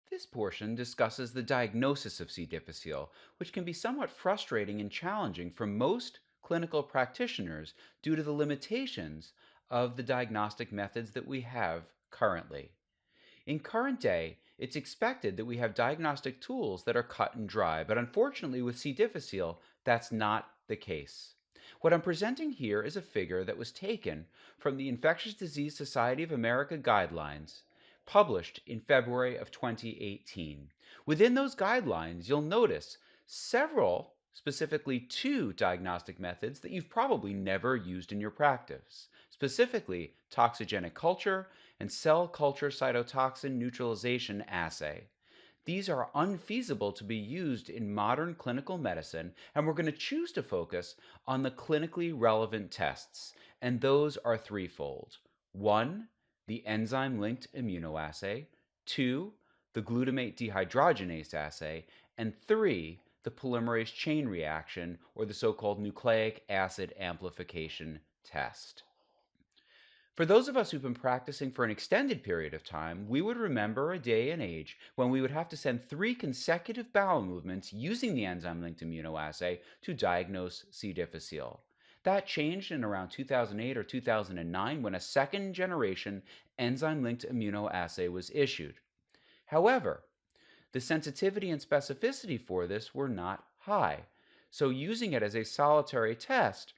This portion discusses the diagnosis of C. difficile, which can be somewhat frustrating and challenging for most clinical practitioners due to the limitations of the diagnostic methods that we have currently. In current day, it's expected that we have diagnostic tools that are cut and dry, but unfortunately with C. difficile, that's not the case. What I'm presenting here is a figure that was taken from the Infectious Disease Society of America guidelines published in February of 2018. Within those guidelines, you'll notice several, specifically two diagnostic methods that you've probably never used in your practice, specifically toxigenic culture and cell culture cytotoxin neutralization assay. These are unfeasible to be used in modern clinical medicine, and we're going to choose to focus on the clinically relevant tests, and those are threefold. One, the enzyme linked immunoassay, two, the glutamate dehydrogenase assay, and three, the polymerase chain reaction, or the so called nucleic acid amplification test. For those of us who've been practicing for an extended period of time, we would remember a day and age when we would have to send 3 consecutive bowel movements using the enzyme linked immunoassay to diagnose C. difficile. That changed in around 2008 or 2009 when a second generation enzyme linked immunoassay was issued. However, the sensitivity and specificity for this were not high, so using it as a solitary test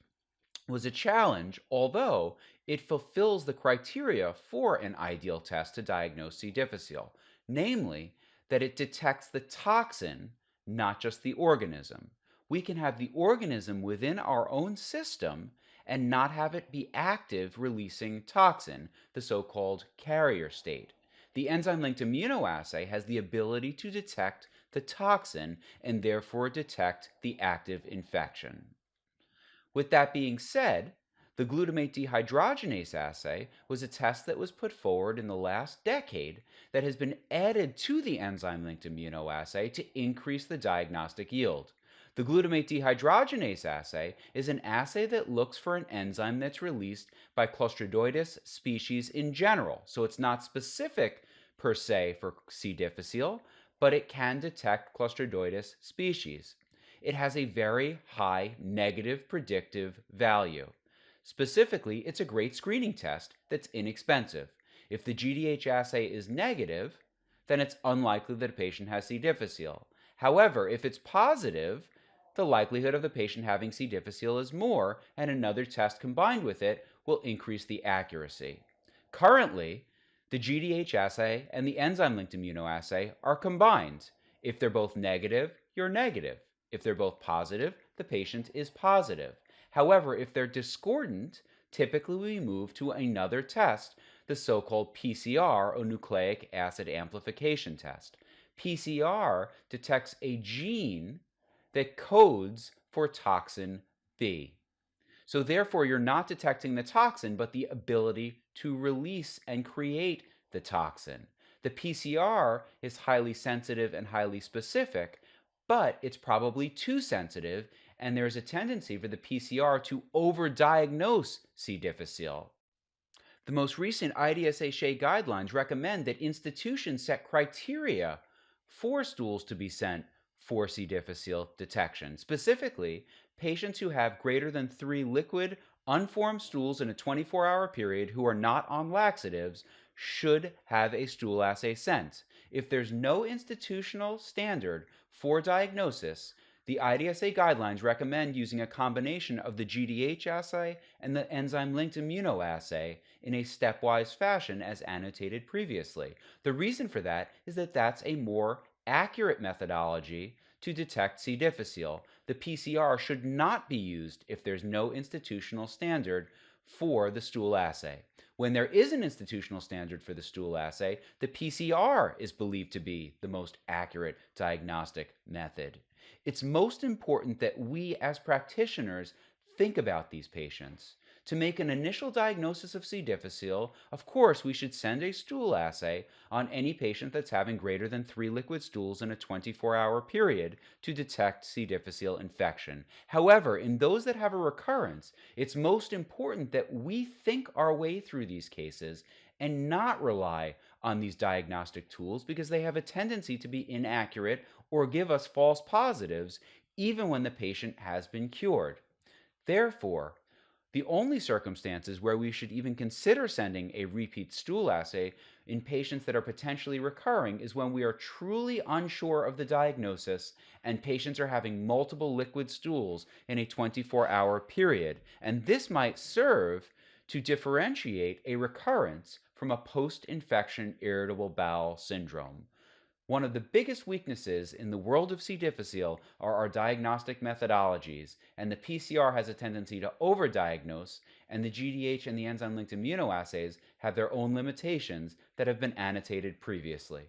was a challenge, although it fulfills the criteria for an ideal test to diagnose C. difficile, namely that it detects the toxin, not just the organism. We can have the organism within our own system and not have it be active releasing toxin, the so called carrier state. The enzyme linked immunoassay has the ability to detect the toxin and therefore detect the active infection. With that being said, the glutamate dehydrogenase assay was a test that was put forward in the last decade that has been added to the enzyme linked immunoassay to increase the diagnostic yield. The glutamate dehydrogenase assay is an assay that looks for an enzyme that's released by Clostridioides species in general. So it's not specific per se for C. difficile, but it can detect Clostridioides species. It has a very high negative predictive value. Specifically, it's a great screening test that's inexpensive. If the GDH assay is negative, then it's unlikely that a patient has C. difficile. However, if it's positive, the likelihood of the patient having C. difficile is more, and another test combined with it will increase the accuracy. Currently, the GDH assay and the enzyme linked immunoassay are combined. If they're both negative, you're negative. If they're both positive, the patient is positive. However, if they're discordant, typically we move to another test, the so called PCR or nucleic acid amplification test. PCR detects a gene that codes for toxin B. So, therefore, you're not detecting the toxin, but the ability to release and create the toxin. The PCR is highly sensitive and highly specific, but it's probably too sensitive, and there's a tendency for the PCR to overdiagnose C. difficile. The most recent IDSA guidelines recommend that institutions set criteria for stools to be sent for C. difficile detection. Specifically, patients who have greater than 3 liquid, unformed stools in a 24-hour period who are not on laxatives should have a stool assay sent. If there's no institutional standard for diagnosis, the IDSA guidelines recommend using a combination of the GDH assay and the enzyme linked immunoassay in a stepwise fashion as annotated previously. The reason for that is that that's a more accurate methodology to detect C. difficile. The PCR should not be used if there's no institutional standard for the stool assay. When there is an institutional standard for the stool assay, the PCR is believed to be the most accurate diagnostic method. It's most important that we as practitioners think about these patients. To make an initial diagnosis of C. difficile, of course, we should send a stool assay on any patient that's having greater than 3 liquid stools in a 24-hour period to detect C. difficile infection. However, in those that have a recurrence, it's most important that we think our way through these cases and not rely on these diagnostic tools because they have a tendency to be inaccurate or give us false positives, even when the patient has been cured. Therefore, the only circumstances where we should even consider sending a repeat stool assay in patients that are potentially recurring is when we are truly unsure of the diagnosis and patients are having multiple liquid stools in a 24-hour period. And this might serve to differentiate a recurrence from a post infection irritable bowel syndrome. One of the biggest weaknesses in the world of C. difficile are our diagnostic methodologies, and the PCR has a tendency to overdiagnose, and the GDH and the enzyme linked immunoassays have their own limitations that have been annotated previously.